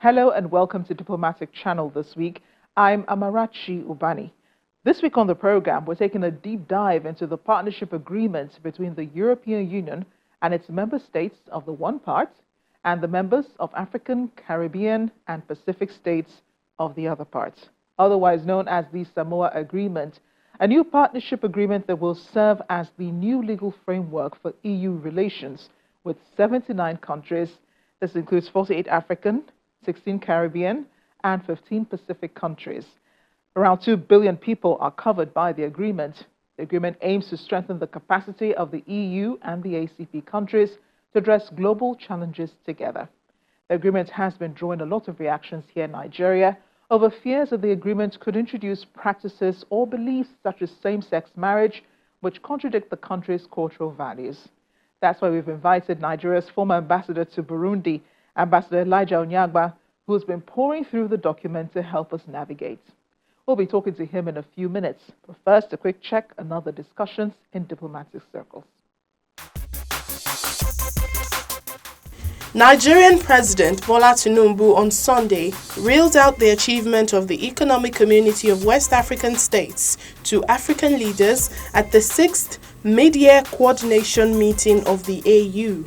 Hello and welcome to Diplomatic Channel this week. I'm Amarachi Ubani. This week on the program, we're taking a deep dive into the partnership agreement between the European Union and its member states of the one part and the members of African, Caribbean, and Pacific states of the other part, otherwise known as the Samoa Agreement, a new partnership agreement that will serve as the new legal framework for EU relations with 79 countries. This includes 48 African, 16 Caribbean, and 15 Pacific countries. Around 2 billion people are covered by the agreement. The agreement aims to strengthen the capacity of the EU and the ACP countries to address global challenges together. The agreement has been drawing a lot of reactions here in Nigeria over fears that the agreement could introduce practices or beliefs such as same-sex marriage, which contradict the country's cultural values. That's why we've invited Nigeria's former ambassador to Burundi, Ambassador Elijah Onyeagba, who has been poring through the document to help us navigate. We'll be talking to him in a few minutes, but first a quick check on other discussions in diplomatic circles. Nigerian President Bola Tinubu on Sunday reeled out the achievement of the Economic Community of West African States to African leaders at the 6th Mid-Year Coordination Meeting of the AU.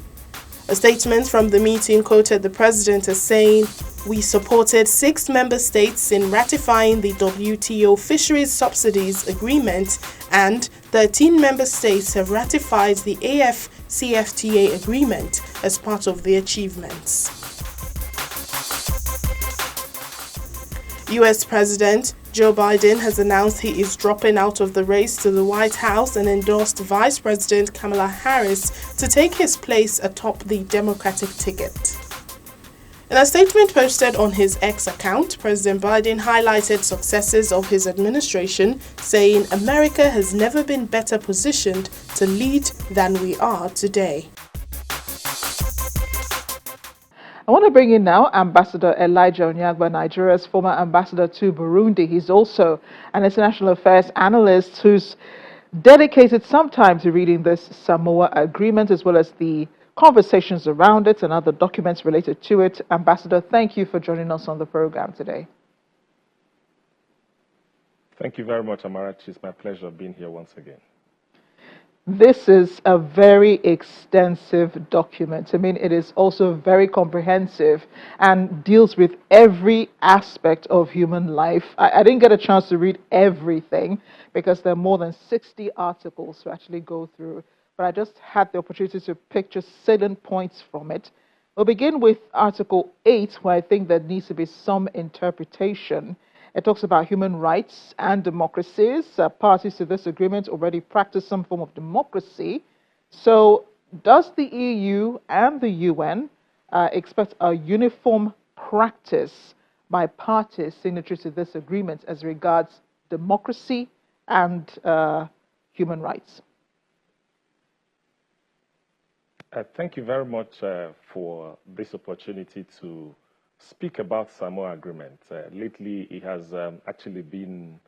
A statement from the meeting quoted the president as saying, "We supported 6 member states in ratifying the WTO Fisheries Subsidies Agreement, and 13 member states have ratified the AfCFTA Agreement as part of the achievements." US President Joe Biden has announced he is dropping out of the race to the White House and endorsed Vice President Kamala Harris to take his place atop the Democratic ticket. In a statement posted on his X account, President Biden highlighted successes of his administration, saying America has never been better positioned to lead than we are today. I want to bring in now Ambassador Elijah Onyeagba, Nigeria's former ambassador to Burundi. He's also an international affairs analyst who's dedicated some time to reading this Samoa Agreement as well as the conversations around it and other documents related to it. Ambassador, thank you for joining us on the program today. Thank you very much, Amarachi. It's my pleasure being here once again. This is a very extensive document. I mean, it is also very comprehensive and deals with every aspect of human life. I didn't get a chance to read everything because there are more than 60 articles to actually go through, but I just had the opportunity to pick just salient points from it. We'll begin with Article 8, where I think there needs to be some interpretation. It talks about human rights and democracies. Parties to this agreement already practice some form of democracy. So does the EU and the UN expect a uniform practice by parties signatories to this agreement as regards democracy and human rights? Thank you very much for this opportunity to speak about Samoa Agreement. Lately, it has actually been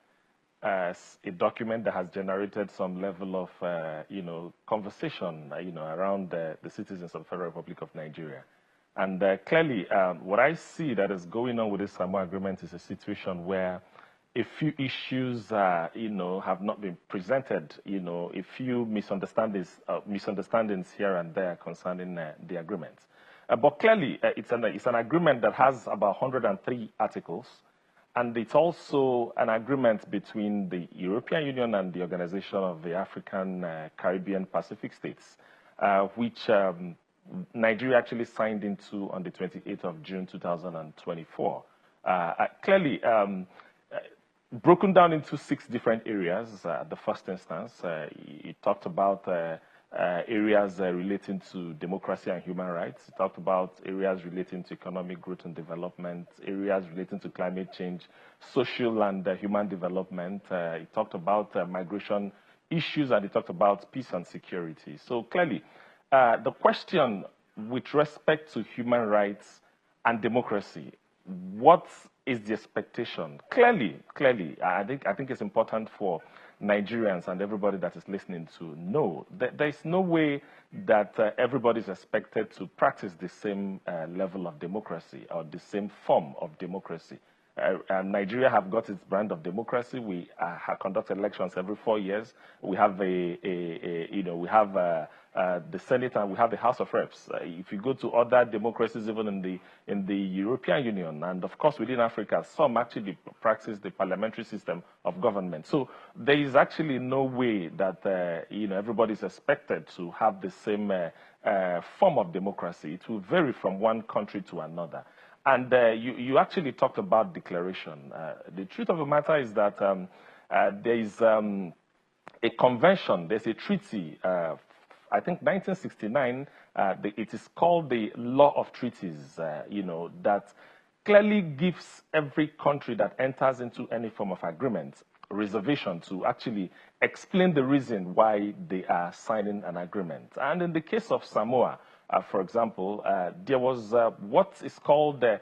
a document that has generated some level of, conversation, around the citizens of the Federal Republic of Nigeria. And clearly, what I see that is going on with this Samoa Agreement is a situation where a few issues, have not been presented, a few misunderstandings here and there concerning the agreement. But clearly, it's an agreement that has about 103 articles, and it's also an agreement between the European Union and the Organization of the African, Caribbean, Pacific States, which Nigeria actually signed into on the 28th of June 2024. Clearly, broken down into 6 different areas. The first instance, it talked about areas relating to democracy and human rights. It talked about areas relating to economic growth and development, areas relating to climate change, social and human development. It talked about migration issues, and it talked about peace and security. So clearly, the question with respect to human rights and democracy, what is the expectation? Clearly, I think it's important for Nigerians and everybody that is listening to know. There's no way that everybody is expected to practice the same level of democracy or the same form of democracy. Nigeria have got its brand of democracy. We conduct elections every 4 years. We have the Senate and we have the House of Reps. If you go to other democracies, even in the European Union, and of course within Africa, some actually practice the parliamentary system of government. So there is actually no way that everybody is expected to have the same form of democracy. It will vary from one country to another. And you actually talked about declaration. The truth of the matter is that there is a convention, there's a treaty, I think 1969, it is called the Law of Treaties, that clearly gives every country that enters into any form of agreement reservation to actually explain the reason why they are signing an agreement. And in the case of Samoa, for example, there was what is called the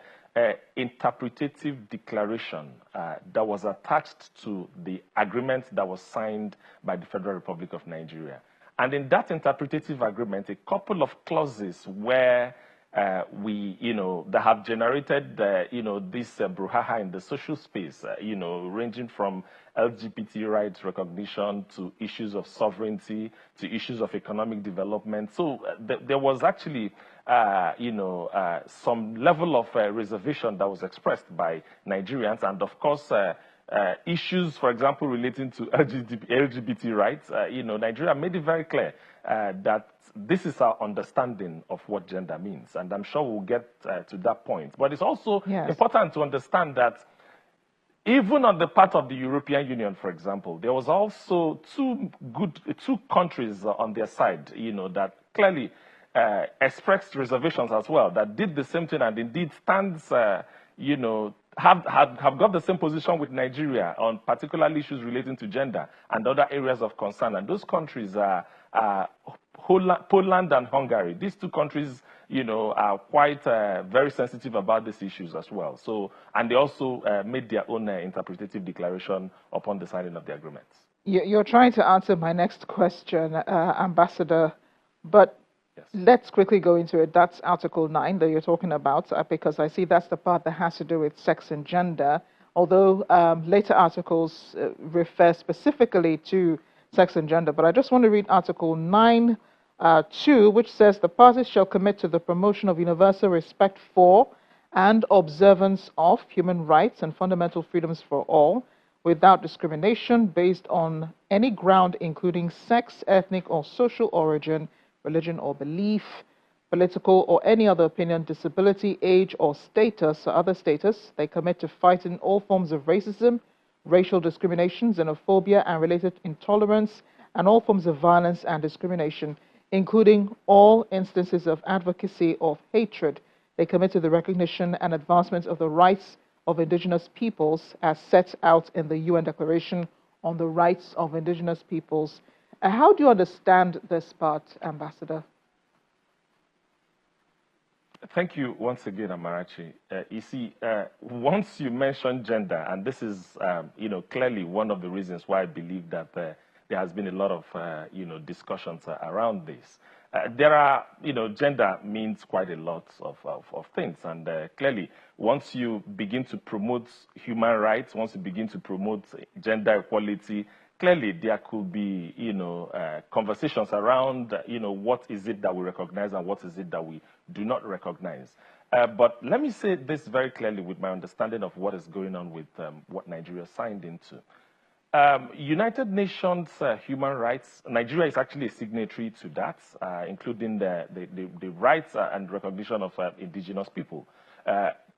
interpretative declaration that was attached to the agreement that was signed by the Federal Republic of Nigeria. And in that interpretative agreement, a couple of clauses where that have generated, this brouhaha in the social space, ranging from LGBT rights recognition to issues of sovereignty to issues of economic development. So there was actually, some level of reservation that was expressed by Nigerians, and of course, issues, for example, relating to LGBT rights. Nigeria made it very clear that this is our understanding of what gender means, and I'm sure we'll get to that point. But it's also important to understand that even on the part of the European Union, for example, there was also two countries on their side, that clearly expressed reservations as well, that did the same thing and indeed stands, have got the same position with Nigeria on particular issues relating to gender and other areas of concern. And those countries are Poland and Hungary. These two countries, are quite very sensitive about these issues as well. So, and they also made their own interpretative declaration upon the signing of the agreements. You're trying to answer my next question, Ambassador, but let's quickly go into it. That's Article 9 that you're talking about, because I see that's the part that has to do with sex and gender, although later articles refer specifically to sex and gender. But I just want to read Article 9(2), which says the parties shall commit to the promotion of universal respect for and observance of human rights and fundamental freedoms for all, without discrimination based on any ground, including sex, ethnic or social origin, religion or belief, political or any other opinion, disability, age or status or other status. They commit to fighting all forms of racism, racial discrimination, xenophobia and related intolerance, and all forms of violence and discrimination, including all instances of advocacy of hatred. They commit to the recognition and advancement of the rights of indigenous peoples as set out in the UN Declaration on the Rights of Indigenous Peoples. How do you understand this part, Ambassador? Thank you once again, Amarachi. You see, once you mention gender, and this is, clearly one of the reasons why I believe that there has been a lot of, discussions around this. There are, gender means quite a lot of things. And clearly, once you begin to promote human rights, once you begin to promote gender equality, clearly there could be, conversations around, what is it that we recognize and what is it that we do not recognize. But let me say this very clearly with my understanding of what is going on with what Nigeria signed into. United Nations human rights, Nigeria is actually a signatory to that, including the rights and recognition of indigenous people.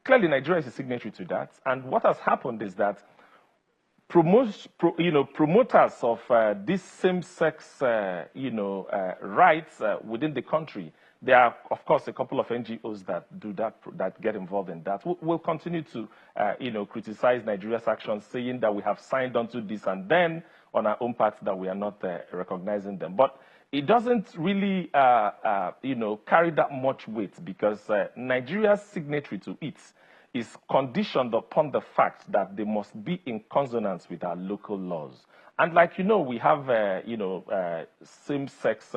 Clearly, Nigeria is a signatory to that. And what has happened is that promoters of these same-sex, rights within the country, there are, of course, a couple of NGOs that do that, that get involved in that. We'll continue to, criticize Nigeria's actions, saying that we have signed onto this, and then on our own part that we are not recognizing them. But it doesn't really, carry that much weight, because Nigeria's signatory to it is conditioned upon the fact that they must be in consonance with our local laws. And like you know, we have same-sex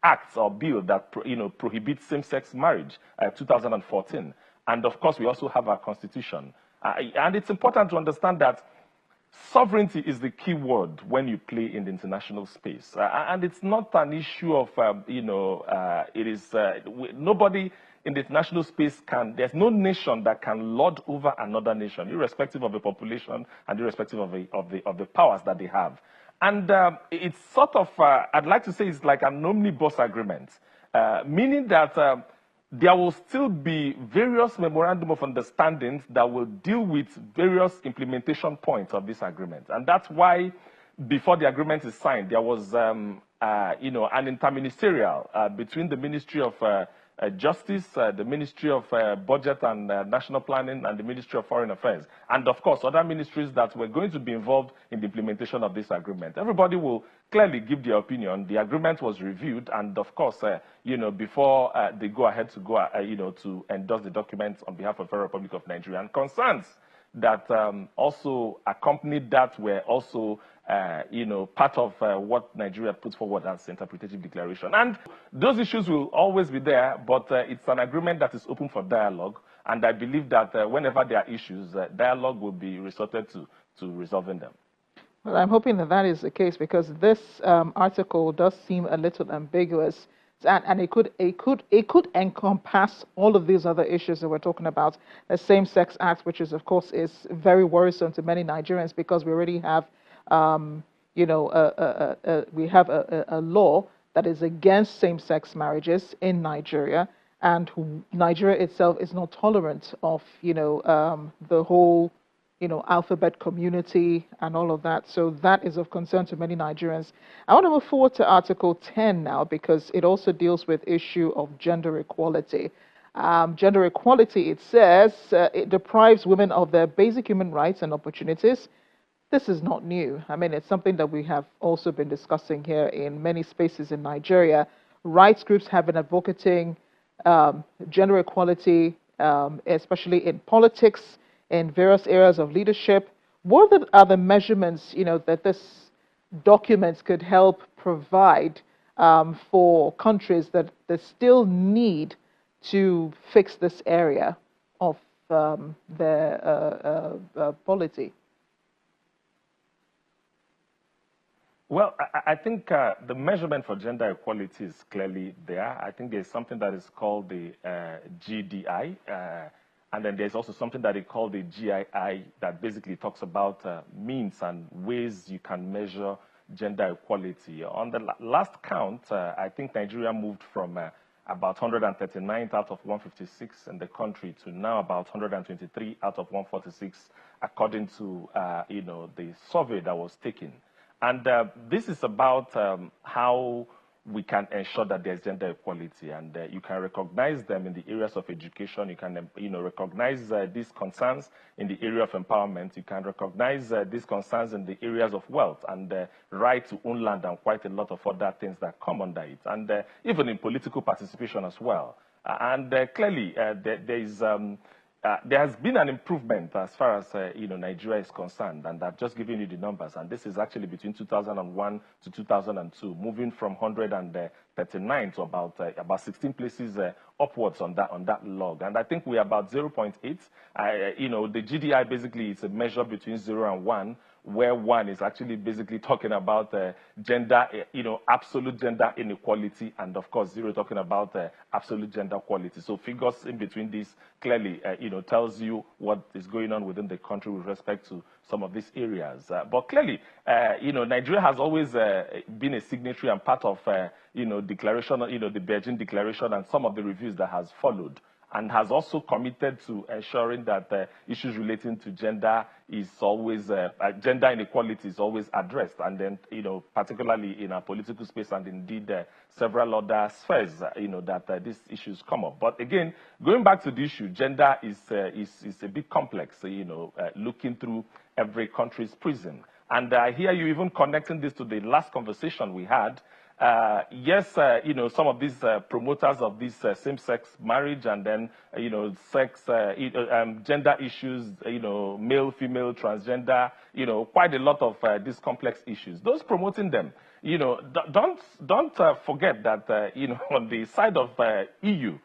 acts or bill that prohibits same-sex marriage, 2014. And of course, we also have our constitution. And it's important to understand that sovereignty is the key word when you play in the international space. And it's not an issue of, nobody in the international space there's no nation that can lord over another nation, irrespective of the population and irrespective of the powers that they have. And it's sort of, I'd like to say it's like an omnibus agreement, meaning that there will still be various memorandum of understandings that will deal with various implementation points of this agreement. And that's why before the agreement is signed, there was an interministerial between the Ministry of Justice, the Ministry of Budget and National Planning, and the Ministry of Foreign Affairs. And of course, other ministries that were going to be involved in the implementation of this agreement. Everybody will clearly give their opinion. The agreement was reviewed, and of course, before they go ahead to to endorse the document on behalf of the Federal Republic of Nigeria, and concerns that also accompanied that were also part of what Nigeria put forward as interpretative declaration. And those issues will always be there, but it's an agreement that is open for dialogue. And I believe that whenever there are issues, dialogue will be resorted to resolving them. Well, I'm hoping that that is the case, because this article does seem a little ambiguous. And it could encompass all of these other issues that we're talking about. The same-sex act, which is, of course, is very worrisome to many Nigerians, because we already have, we have a law that is against same-sex marriages in Nigeria, and Nigeria itself is not tolerant of, the whole, alphabet community and all of that. So that is of concern to many Nigerians. I want to move forward to Article 10 now, because it also deals with issue of gender equality. Gender equality, it says, it deprives women of their basic human rights and opportunities. This is not new. I mean, it's something that we have also been discussing here in many spaces in Nigeria. Rights groups have been advocating gender equality, especially in politics, in various areas of leadership. What are the measurements, that this document could help provide for countries that still need to fix this area of their polity? Well, I think the measurement for gender equality is clearly there. I think there's something that is called the GDI, and then there's also something that they call the GII, that basically talks about means and ways you can measure gender equality. On the last count, I think Nigeria moved from about 139th out of 156 in the country to now about 123 out of 146, according to the survey that was taken. And this is about how we can ensure that there's gender equality, and you can recognize them in the areas of education. You can, recognize these concerns in the area of empowerment. You can recognize these concerns in the areas of wealth and right to own land, and quite a lot of other things that come under it, and even in political participation as well. And clearly, there has been an improvement as far as Nigeria is concerned, and I've just given you the numbers. And this is actually between 2001 to 2002, moving from 139 to about 16 places upwards on that log. And I think we're about 0.8. The GDI basically is a measure between 0 and 1, where 1 is actually basically talking about gender, absolute gender inequality, and of course 0 talking about absolute gender equality. So figures in between these clearly, tells you what is going on within the country with respect to some of these areas. But clearly, Nigeria has always been a signatory and part of, declaration, the Beijing Declaration and some of the reviews that has followed, and has also committed to ensuring that issues relating to gender is always, gender inequality is always addressed, and then, particularly in our political space and indeed several other spheres, that these issues come up. But again, going back to the issue, gender is a bit complex, looking through every country's prism. And I hear you even connecting this to the last conversation we had, Yes, some of these promoters of this same-sex marriage and then, gender issues, male, female, transgender, quite a lot of these complex issues. Those promoting them, don't forget that, on the side of EU,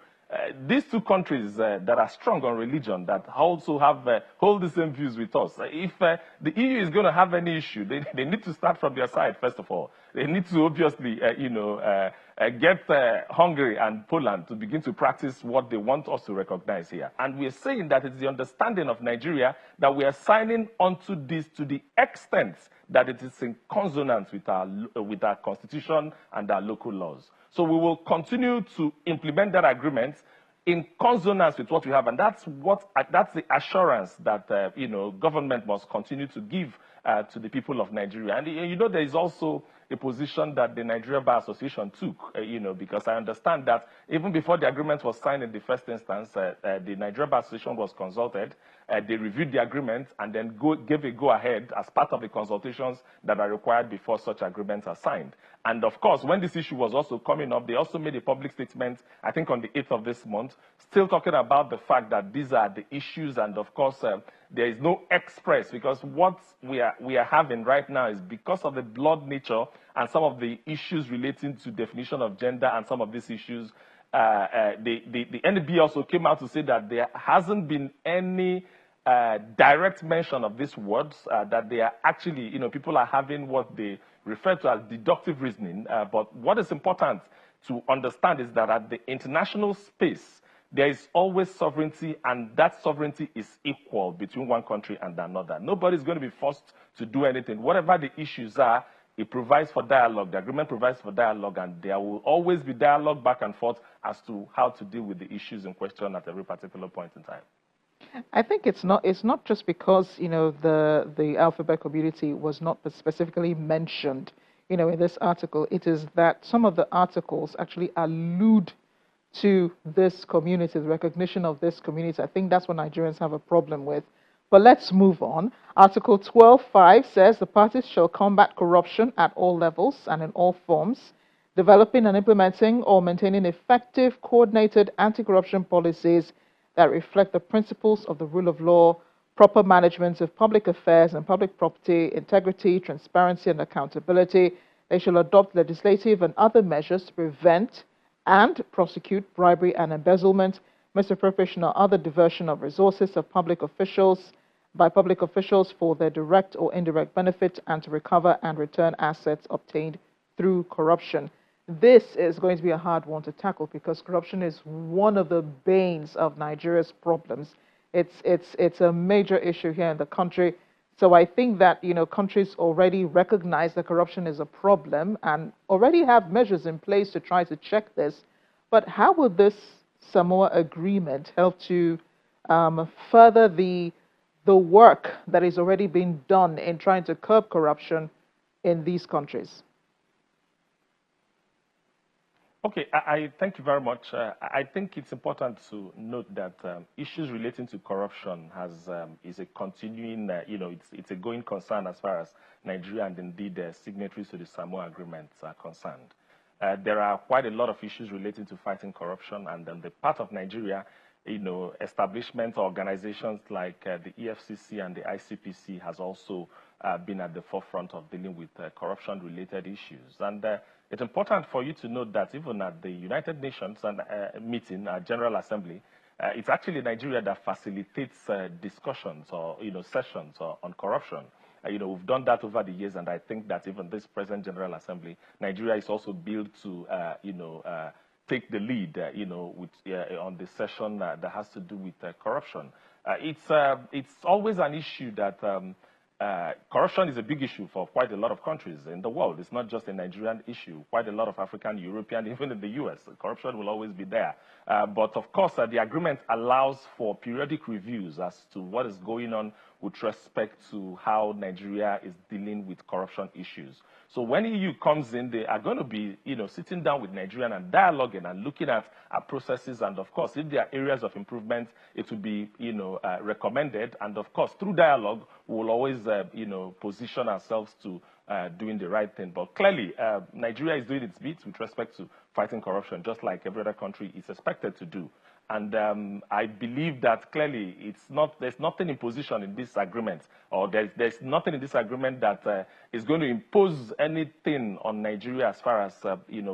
these two countries that are strong on religion, that also have hold the same views with us. If the EU is going to have any issue, they need to start from their side, first of all. They need to obviously, get Hungary and Poland to begin to practice what they want us to recognize here. And we're saying that it's the understanding of Nigeria that we are signing onto this to the extent that it is in consonance with our constitution and our local laws. So we will continue to implement that agreement in consonance with what we have, and that's the assurance that government must continue to give to the people of Nigeria. And there is also a position that the Nigeria Bar Association took, because I understand that even before the agreement was signed in the first instance, the Nigeria Bar Association was consulted. They reviewed the agreement and then gave a go-ahead as part of the consultations that are required before such agreements are signed. And of course, when this issue was also coming up, they also made a public statement, I think on the 8th of this month, still talking about the fact that these are the issues, and of course, there is no express, because what we are having right now is because of the blood nature and some of the issues relating to definition of gender and some of these issues. The NB also came out to say that there hasn't been any direct mention of these words, that they are actually, people are having what they refer to as deductive reasoning. But what is important to understand is that at the international space, there is always sovereignty, and that sovereignty is equal between one country and another. Nobody's going to be forced to do anything. Whatever the issues are, it provides for dialogue. The agreement provides for dialogue, and there will always be dialogue back and forth as to how to deal with the issues in question at every particular point in time. I think it's not just because the alphabet community was not specifically mentioned in this article. It is that some of the articles actually allude to this community, the recognition of this community. I think that's what Nigerians have a problem with. But let's move on. Article 12.5 says the parties shall combat corruption at all levels and in all forms, developing and implementing or maintaining effective, coordinated anti-corruption policies that reflect the principles of the rule of law, proper management of public affairs and public property, integrity, transparency, and accountability. They shall adopt legislative and other measures to prevent and prosecute bribery and embezzlement, misappropriation or other diversion of resources of public officials by public officials for their direct or indirect benefit, and to recover and return assets obtained through corruption. This is going to be a hard one to tackle because corruption is one of the banes of Nigeria's problems. It's a major issue here in the country. So I think that countries already recognize that corruption is a problem and already have measures in place to try to check this. But how will this Samoa agreement help to further the work that is already being done in trying to curb corruption in these countries? Okay, I thank you very much. I think it's important to note that issues relating to corruption is a continuing, it's a going concern as far as Nigeria and indeed signatories to the Samoa agreements are concerned. There are quite a lot of issues relating to fighting corruption, and the part of Nigeria, establishment organizations like the EFCC and the ICPC has also been at the forefront of dealing with corruption-related issues. And it's important for you to note that even at the United Nations meeting, General Assembly, it's actually Nigeria that facilitates discussions or sessions on corruption. We've done that over the years, and I think that even this present General Assembly, Nigeria is also built to take the lead, on the session that has to do with corruption. It's always an issue that corruption is a big issue for quite a lot of countries in the world. It's not just a Nigerian issue. Quite a lot of African, European, even in the US, corruption will always be there. But of course, the agreement allows for periodic reviews as to what is going on with respect to how Nigeria is dealing with corruption issues. So when EU comes in, they are going to be, sitting down with Nigeria and dialoguing and looking at our processes. And of course, if there are areas of improvement, it will be, recommended. And of course, through dialogue, we will always, position ourselves to doing the right thing. But clearly, Nigeria is doing its bit with respect to fighting corruption, just like every other country is expected to do. And I believe that clearly there's nothing in position in this agreement, or there's nothing in this agreement that is going to impose anything on Nigeria as far as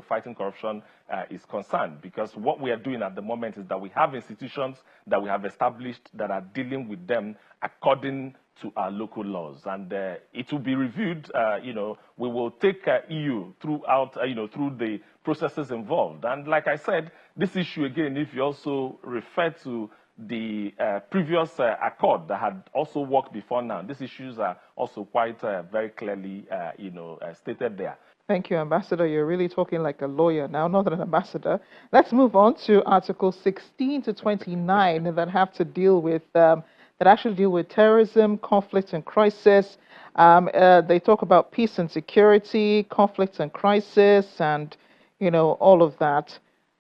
fighting corruption is concerned. Because what we are doing at the moment is that we have institutions that we have established that are dealing with them according to our local laws, and it will be reviewed. We will take EU throughout, through the processes involved. And like I said, this issue again, if you also refer to the previous accord that had also worked before now, these issues are also quite very clearly, stated there. Thank you, Ambassador. You're really talking like a lawyer now, not an ambassador. Let's move on to Articles 16 to 29 that have to deal with that actually deal with terrorism, conflict and crisis. They talk about peace and security, conflict and crisis, and all of that.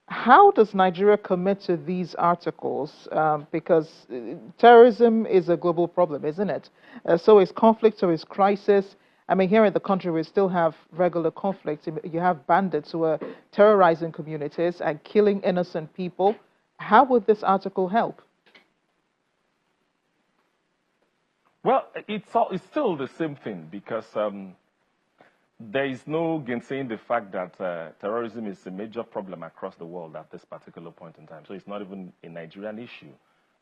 How does Nigeria commit to these articles? Because terrorism is a global problem, isn't it? So is conflict, so is crisis. I mean, here in the country, we still have regular conflicts. You have bandits who are terrorizing communities and killing innocent people. How would this article help? Well, it's still the same thing, because there is no gainsaying the fact that terrorism is a major problem across the world at this particular point in time. So it's not even a Nigerian issue.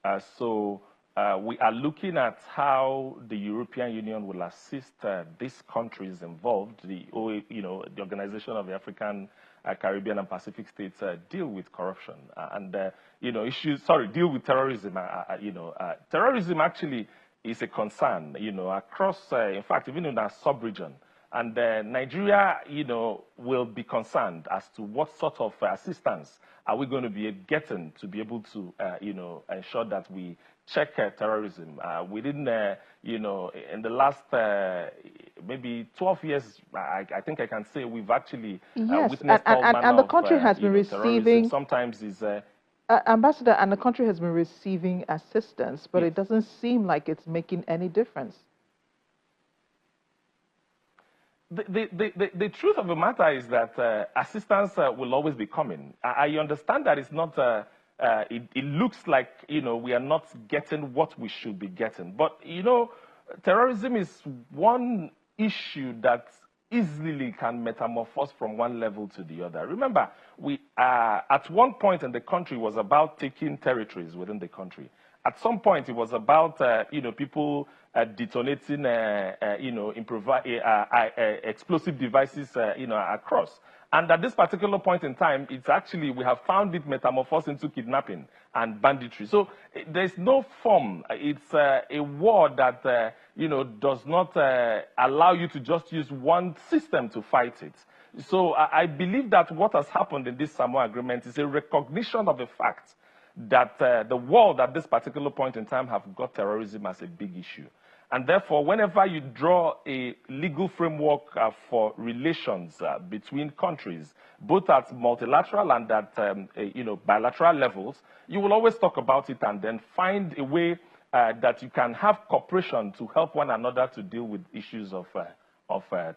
We are looking at how the European Union will assist these countries involved, the Organization of the African, Caribbean and Pacific States, deal with corruption and deal with terrorism. Terrorism actually is a concern, across, in fact, even in our sub-region. And Nigeria, will be concerned as to what sort of assistance are we going to be getting to be able to, ensure that we check terrorism. Within, in the last maybe 12 years, I think I can say we've actually witnessed all manner and the country has been receiving. Sometimes is. Ambassador, and the country has been receiving assistance, but it doesn't seem like it's making any difference. The truth of the matter is that assistance will always be coming. I understand that it's not, it looks like, we are not getting what we should be getting. But, terrorism is one issue that easily can metamorphose from one level to the other. Remember, we at one point in the country was about taking territories within the country. At some point, it was about people detonating explosive devices across. And at this particular point in time, it's actually, we have found it metamorphosed into kidnapping and banditry. So there's no form. It's a war that, does not allow you to just use one system to fight it. So I believe that what has happened in this Samoa agreement is a recognition of the fact that the world at this particular point in time have got terrorism as a big issue. And therefore, whenever you draw a legal framework for relations between countries, both at multilateral and at bilateral levels, you will always talk about it and then find a way that you can have cooperation to help one another to deal with issues of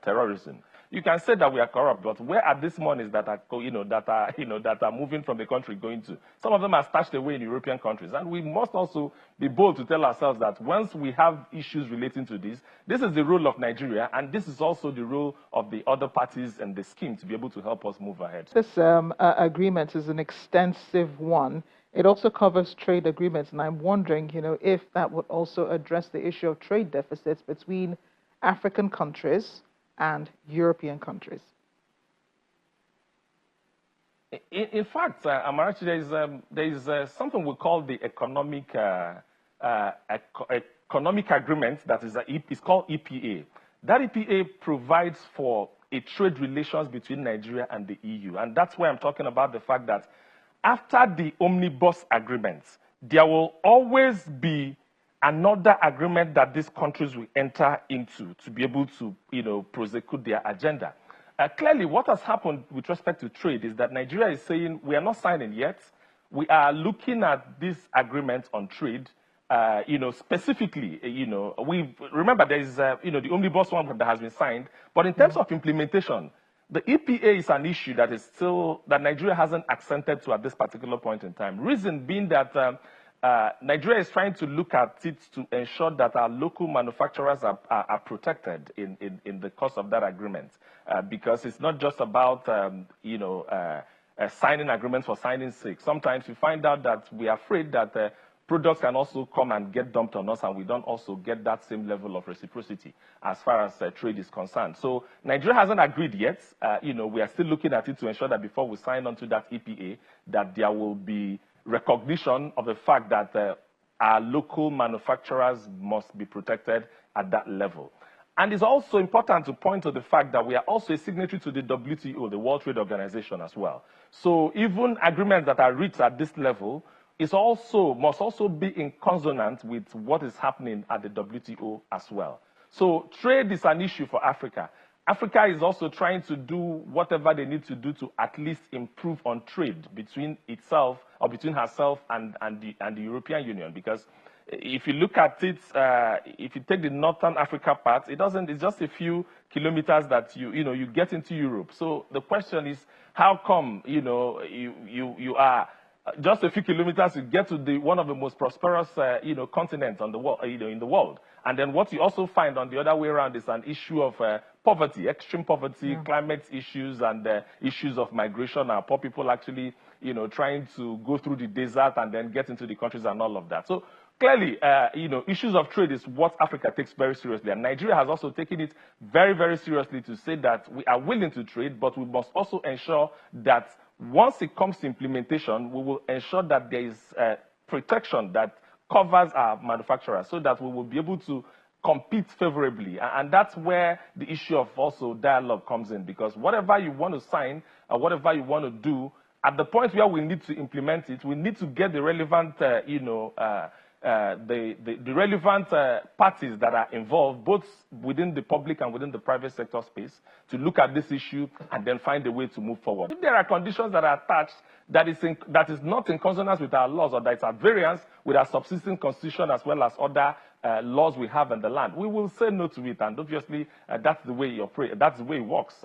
terrorism. You can say that we are corrupt, but where are these monies that are moving from the country going to? Some of them are stashed away in European countries, and we must also be bold to tell ourselves that once we have issues relating to this is the role of Nigeria, and this is also the role of the other parties in the scheme to be able to help us move ahead. This agreement is an extensive one. It also covers trade agreements, and I'm wondering, if that would also address the issue of trade deficits between African countries and European countries. In fact, Amarachi, there is something we call the economic agreement that is called EPA. That EPA provides for a trade relations between Nigeria and the EU, and that's why I'm talking about the fact that after the omnibus agreement, there will always be another agreement that these countries will enter into to be able to, prosecute their agenda. Clearly, what has happened with respect to trade is that Nigeria is saying we are not signing yet. We are looking at this agreement on trade specifically, we remember there is, the omnibus one that has been signed, but in terms of implementation, the EPA is an issue that is still, that Nigeria hasn't accented to at this particular point in time. Reason being that Nigeria is trying to look at it to ensure that our local manufacturers are protected in the course of that agreement, because it's not just about, signing agreements for signing's sake. Sometimes we find out that we are afraid that products can also come and get dumped on us, and we don't also get that same level of reciprocity as far as trade is concerned. So Nigeria hasn't agreed yet. We are still looking at it to ensure that before we sign on to that EPA, that there will be recognition of the fact that our local manufacturers must be protected at that level. And it's also important to point to the fact that we are also a signatory to the WTO, the World Trade Organization, as well. So even agreements that are reached at this level must also be in consonance with what is happening at the WTO as well. So trade is an issue for Africa. Africa is also trying to do whatever they need to do to at least improve on trade between itself, or between herself and the European Union. Because if you look at it, if you take the Northern Africa part, it's just a few kilometers that you get into Europe. So the question is, how come you are just a few kilometers to get to one of the most prosperous continents on the world, in the world? And then what you also find on the other way around is an issue of poverty, extreme poverty, climate issues, and issues of migration, and poor people actually trying to go through the desert and then get into the countries and all of that. So clearly, issues of trade is what Africa takes very seriously. And Nigeria has also taken it very, very seriously to say that we are willing to trade, but we must also ensure that once it comes to implementation, we will ensure that there is protection that covers our manufacturers, so that we will be able to compete favorably. And that's where the issue of also dialogue comes in, because whatever you want to sign or whatever you want to do, at the point where we need to implement it, we need to get the relevant, the relevant parties that are involved, both within the public and within the private sector space, to look at this issue and then find a way to move forward. If there are conditions that are attached that is not in consonance with our laws, or that is at variance with our subsisting constitution as well as other laws we have in the land, we will say no to it. And obviously, that's the way you operate. That's the way it works.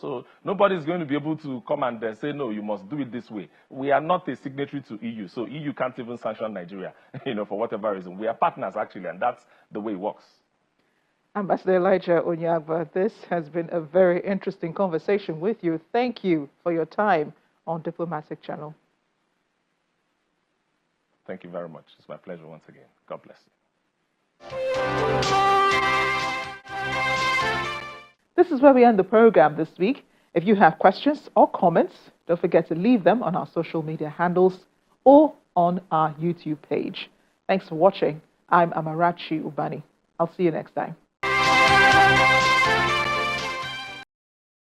So nobody's going to be able to come and say, no, you must do it this way. We are not a signatory to EU, so EU can't even sanction Nigeria, for whatever reason. We are partners, actually, and that's the way it works. Ambassador Elijah Onyeagba, this has been a very interesting conversation with you. Thank you for your time on Diplomatic Channel. Thank you very much. It's my pleasure once again. God bless you. This is where we end the program this week. If you have questions or comments, don't forget to leave them on our social media handles or on our YouTube page. Thanks for watching. I'm Amarachi Ubani. I'll see you next time.